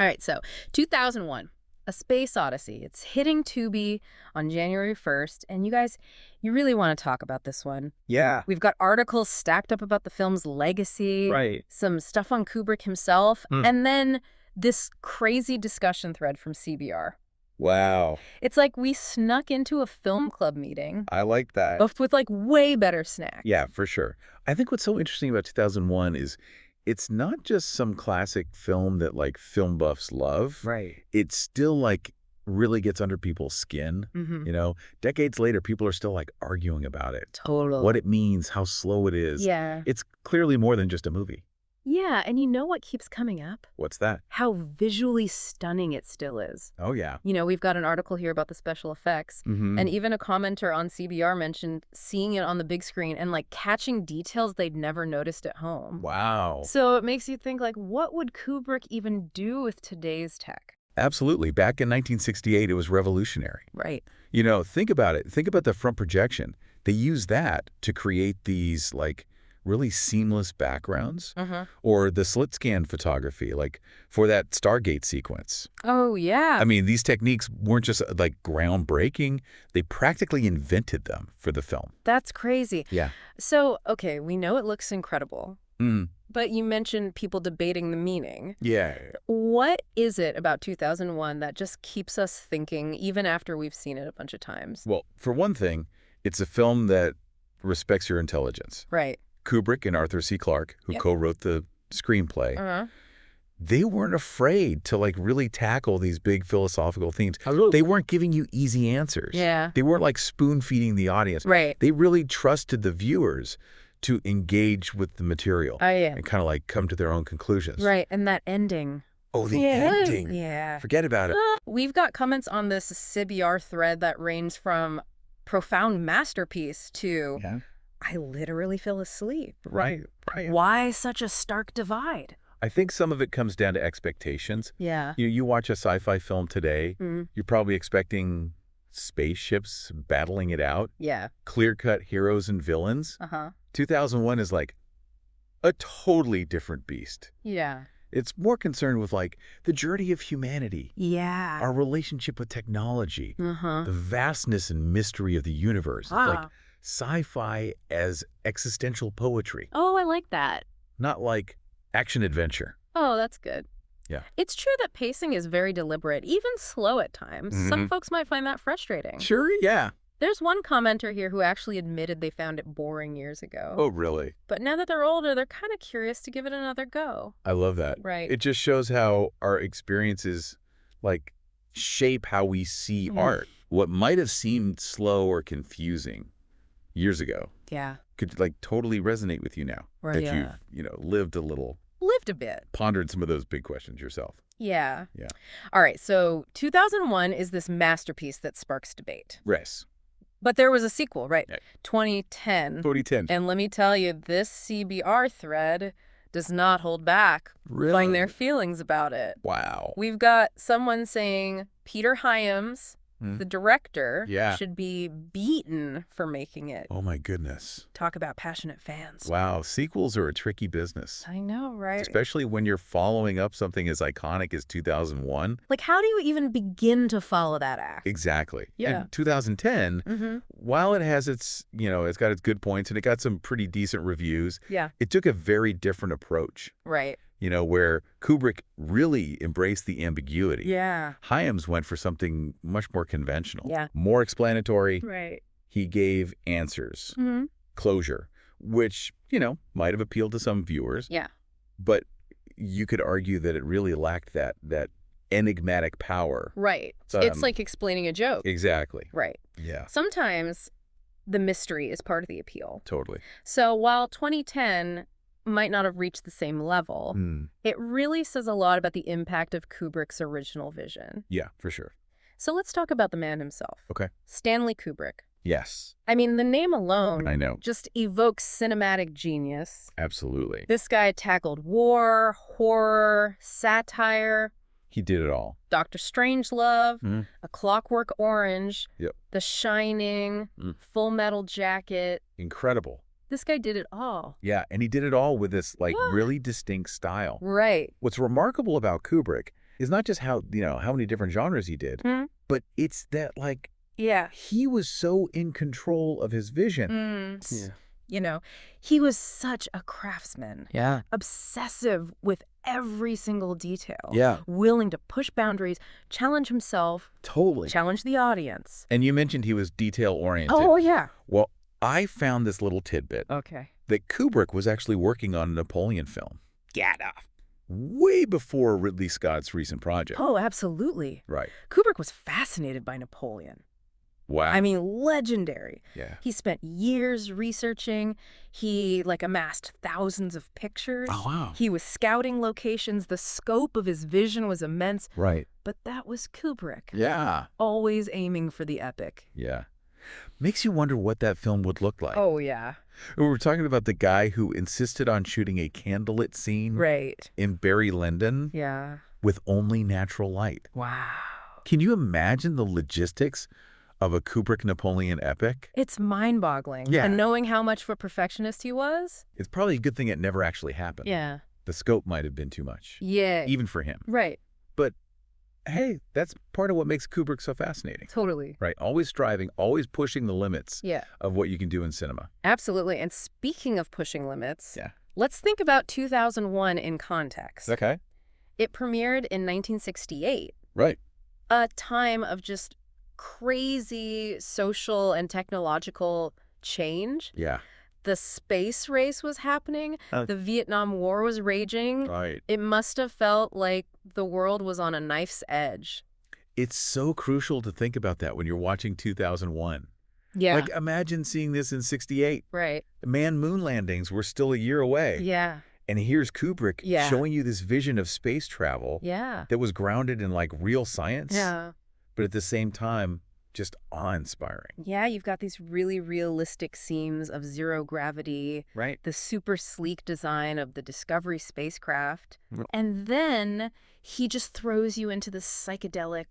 All right, so 2001, A Space Odyssey. It's hitting Tubi on January 1st, and you guys, you really want to talk about this one. Yeah. We've got articles stacked up about the film's legacy, Right. some stuff on Kubrick himself, Mm. and then this crazy discussion thread from CBR. Wow. It's like we snuck into a film club meeting, I like that. but with like way better snacks. Yeah, for sure. I think what's so interesting about 2001 is it's not just some classic film that like film buffs love. Right. It still like really gets under people's skin. Mm-hmm. You know, decades later, people are still like arguing about it. Totally. What it means, how slow it is. Yeah. It's clearly more than just a movie. Yeah, and you know what keeps coming up? What's that? How visually stunning it still is. Oh, yeah. You know, we've got an article here about the special effects, and even a commenter on CBR mentioned seeing it on the big screen and like catching details they'd never noticed at home. Wow. So it makes you think like, what would Kubrick even do with today's tech? Absolutely. Back in 1968, it was revolutionary. Right. You know, think about it. Think about the front projection. They used that to create these like really seamless backgrounds, or the slit scan photography, like for that Stargate sequence. Oh, yeah. I mean, these techniques weren't just like groundbreaking. They practically invented them for the film. That's crazy. Yeah. So, okay, we know it looks incredible, Mm. but you mentioned people debating the meaning. Yeah. What is it about 2001 that just keeps us thinking even after we've seen it a bunch of times? Well, for one thing, it's a film that respects your intelligence. Right. Kubrick and Arthur C. Clarke, who co-wrote the screenplay, they weren't afraid to like really tackle these big philosophical themes. They weren't giving you easy answers. Yeah. They weren't like spoon-feeding the audience. Right. They really trusted the viewers to engage with the material Yeah. and kind of like come to their own conclusions. Right, and that ending. Oh, the ending. Yeah. Forget about it. We've got comments on this CBR thread that range from profound masterpiece to Yeah. I literally fell asleep. Right. Why such a stark divide? I think some of it comes down to expectations. Yeah. You watch a sci-fi film today, you're probably expecting spaceships battling it out, Yeah. clear-cut heroes and villains. 2001 is like a totally different beast. Yeah. It's more concerned with like the journey of humanity, Yeah. our relationship with technology, Uh-huh. the vastness and mystery of the universe. It's like sci-fi as existential poetry, Oh, I like that. not like action-adventure. Oh, that's good. Yeah. It's true that pacing is very deliberate, even slow at times. Some folks might find that frustrating. Sure, yeah. There's one commenter here who actually admitted they found it boring years ago. Oh, really? But now that they're older, they're kind of curious to give it another go. I love that. Right. It just shows how our experiences like shape how we see art. What might have seemed slow or confusing years ago Yeah. could like totally resonate with you now. Right. That Yeah. you've, lived a little, Lived a bit. pondered some of those big questions yourself. Yeah. Yeah. All right. So 2001 is this masterpiece that sparks debate. Res. But there was a sequel, right? Yeah. 2010. 2010. And let me tell you, this CBR thread does not hold back showing their feelings about it. Wow. We've got someone saying Peter Hyams, the director, Yeah. should be beaten for making it. Oh my goodness. Talk about passionate fans. Wow. Sequels are a tricky business. I know, right? Especially when you're following up something as iconic as 2001. Like, how do you even begin to follow that act? Exactly. Yeah. And 2010, while it has its, it's got its good points and it got some pretty decent reviews, Yeah. it took a very different approach, Right. where Kubrick really embraced the ambiguity. Yeah. Hyams went for something much more conventional, Yeah. more explanatory. Right. He gave answers, closure, which, might have appealed to some viewers. Yeah. But you could argue that it really lacked that enigmatic power. Right. It's like explaining a joke. Exactly. Right. Yeah, Sometimes the mystery is part of the appeal. totally. So while 2010 might not have reached the same level, it really says a lot about the impact of Kubrick's original vision. Yeah, for sure. So let's talk about the man himself. Okay. Stanley Kubrick. Yes, I mean, the name alone I know. just evokes cinematic genius. Absolutely. This guy tackled war, horror, satire, He did it all. Dr. Strangelove, A Clockwork Orange, Yep. The Shining, Full Metal Jacket. Incredible. This guy did it all. Yeah, and he did it all with this, really distinct style. Right. What's remarkable about Kubrick is not just how many different genres he did, but it's that, like, he was so in control of his vision. He was such a craftsman. Yeah. Obsessive with every single detail. Yeah. Willing to push boundaries, challenge himself. Totally. Challenge the audience. And you mentioned he was detail-oriented. Oh, yeah. Well, I found this little tidbit. Okay. That Kubrick was actually working on a Napoleon film. Get off. Way before Ridley Scott's recent project. Oh, absolutely. Right. Kubrick was fascinated by Napoleon. Wow. I mean, legendary. Yeah. He spent years researching. He, amassed thousands of pictures. Oh, wow. He was scouting locations. The scope of his vision was immense. Right. But that was Kubrick. Yeah. Always aiming for the epic. Yeah. Makes you wonder what that film would look like. Oh, yeah. We were talking about the guy who insisted on shooting a candlelit scene in Barry Lyndon with only natural light. Wow. Can you imagine the logistics of a Kubrick Napoleon epic? It's mind-boggling. Yeah. And knowing how much of a perfectionist he was. It's probably a good thing it never actually happened. Yeah. The scope might have been too much. Yeah. Even for him. Right. But hey, that's part of what makes Kubrick so fascinating. Totally. Right. Always striving, always pushing the limits of what you can do in cinema. Absolutely. And speaking of pushing limits, Yeah. let's think about 2001 in context. Okay. It premiered in 1968. Right. A time of just crazy social and technological change. Yeah. The space race was happening. The Vietnam War was raging. Right. It must have felt like the world was on a knife's edge. It's so crucial to think about that when you're watching 2001. Yeah. Like, imagine seeing this in 68. Right. Moon landings were still a year away. Yeah. And here's Kubrick showing you this vision of space travel that was grounded in, real science. Yeah. But at the same time, just awe-inspiring. Yeah, you've got these really realistic scenes of zero gravity. Right. The super sleek design of the Discovery spacecraft. And then he just throws you into this psychedelic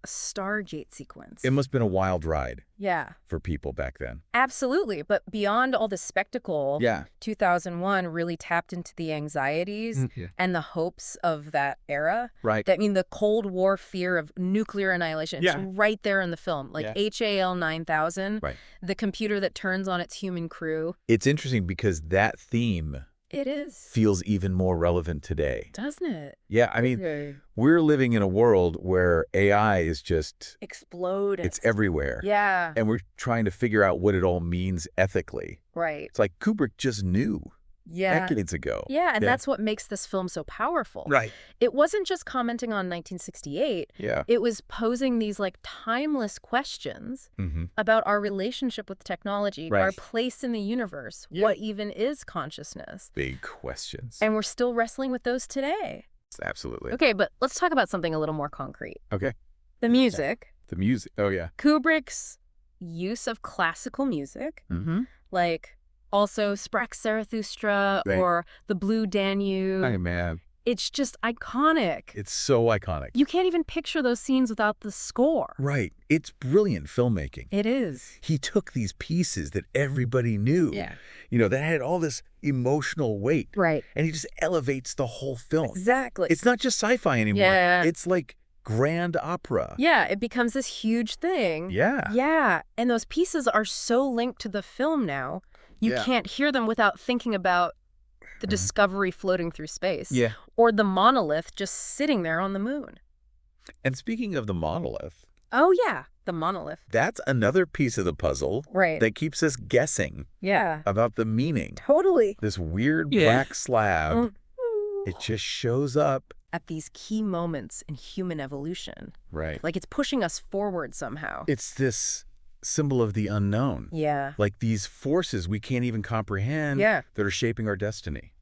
Stargate sequence. It must have been a wild ride. Yeah. For people back then. Absolutely. But beyond all the spectacle, 2001 really tapped into the anxieties and the hopes of that era. Right. I mean, the Cold War fear of nuclear annihilation. It's right there in the film. HAL 9000, the computer that turns on its human crew. It's interesting because that theme feels even more relevant today. Doesn't it? Yeah, I mean, we're living in a world where AI is just exploding. It's everywhere. Yeah. And we're trying to figure out what it all means ethically. Right. It's like Kubrick just knew decades ago. Yeah, and that's what makes this film so powerful. Right. It wasn't just commenting on 1968. Yeah. It was posing these timeless questions about our relationship with technology, our place in the universe, what even is consciousness. Big questions. And we're still wrestling with those today. Absolutely. Okay, but let's talk about something a little more concrete. Okay. The music. The music. Oh, yeah. Kubrick's use of classical music, also Sprach Zarathustra or The Blue Danube. Hey, man. It's just iconic. It's so iconic. You can't even picture those scenes without the score. Right. It's brilliant filmmaking. It is. He took these pieces that everybody knew. Yeah. That had all this emotional weight. Right. And he just elevates the whole film. Exactly. It's not just sci-fi anymore. Yeah. It's like grand opera. Yeah, it becomes this huge thing. Yeah. Yeah. And those pieces are so linked to the film now. You can't hear them without thinking about the Discovery floating through space. Yeah. Or the monolith just sitting there on the moon. And speaking of the monolith. Oh, yeah. The monolith. That's another piece of the puzzle. Right. That keeps us guessing. Yeah. About the meaning. Totally. This weird black slab. It just shows up. At these key moments in human evolution. Right. It's pushing us forward somehow. It's this symbol of the unknown. Yeah. Like these forces we can't even comprehend that are shaping our destiny.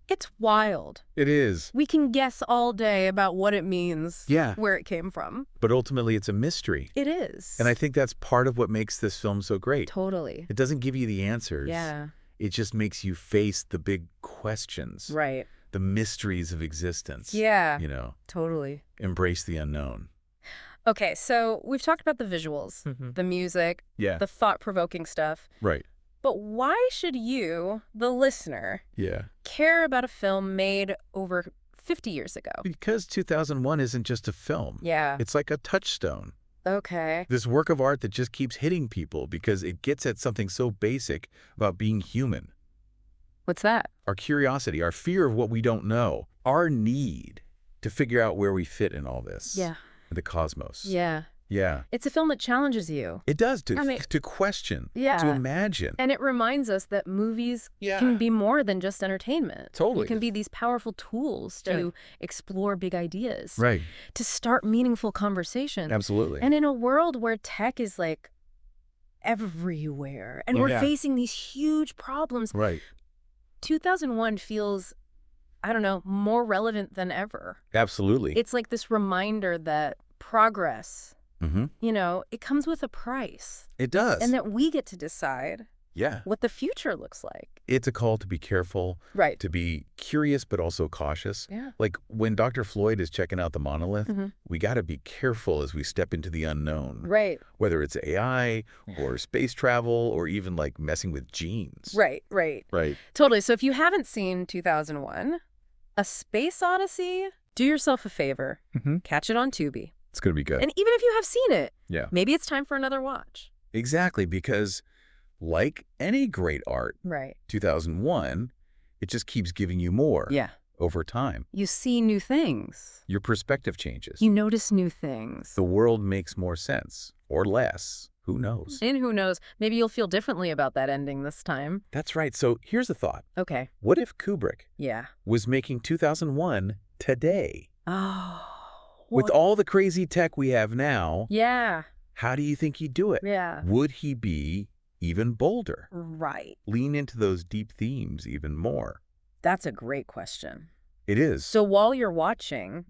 It's wild. It is. We can guess all day about what it means. Yeah. Where it came from. But ultimately, it's a mystery. It is. And I think that's part of what makes this film so great. Totally. It doesn't give you the answers. Yeah. It just makes you face the big questions. Right. The mysteries of existence. Yeah. Totally. Embrace the unknown. Okay, so we've talked about the visuals, the music, the thought-provoking stuff. Right. But why should you, the listener, care about a film made over 50 years ago? Because 2001 isn't just a film. Yeah. It's like a touchstone. Okay. This work of art that just keeps hitting people because it gets at something so basic about being human. What's that? Our curiosity, our fear of what we don't know, our need to figure out where we fit in all this. Yeah. The cosmos. Yeah. Yeah. It's a film that challenges you. It does, to question, to imagine. And it reminds us that movies can be more than just entertainment. Totally. It can be these powerful tools to explore big ideas. Right. To start meaningful conversations. Absolutely. And in a world where tech is like everywhere and we're facing these huge problems. Right. 2001 feels, I don't know, more relevant than ever. Absolutely. It's like this reminder that progress, you know, it comes with a price. It does. And that we get to decide what the future looks like. It's a call to be careful, to be curious but also cautious. Yeah. Like when Dr. Floyd is checking out the monolith, we got to be careful as we step into the unknown. Right. Whether it's AI or space travel or even like messing with genes. Right. Totally. So if you haven't seen 2001, A Space Odyssey, do yourself a favor. Catch it on Tubi. It's going to be good. And even if you have seen it, maybe it's time for another watch. Exactly, because like any great art, 2001, it just keeps giving you more over time. You see new things. Your perspective changes. You notice new things. The world makes more sense, or less. Who knows? And who knows? Maybe you'll feel differently about that ending this time. That's right. So here's a thought. Okay. What if Kubrick was making 2001 today? Oh. With all the crazy tech we have now, yeah. How do you think he'd do it? Yeah. Would he be even bolder? Right. Lean into those deep themes even more? That's a great question. It is. So while you're watching,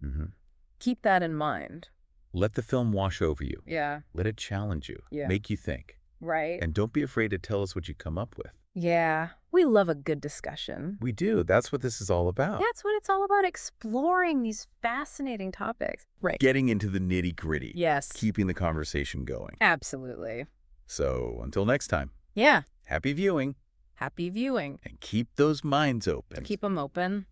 keep that in mind. Let the film wash over you. Yeah. Let it challenge you. Yeah. Make you think. Right. And don't be afraid to tell us what you come up with. Yeah. We love a good discussion. We do. That's what this is all about. That's what it's all about, exploring these fascinating topics. Right. Getting into the nitty-gritty. Yes. Keeping the conversation going. Absolutely. So until next time. Yeah. Happy viewing. Happy viewing. And keep those minds open. Keep them open.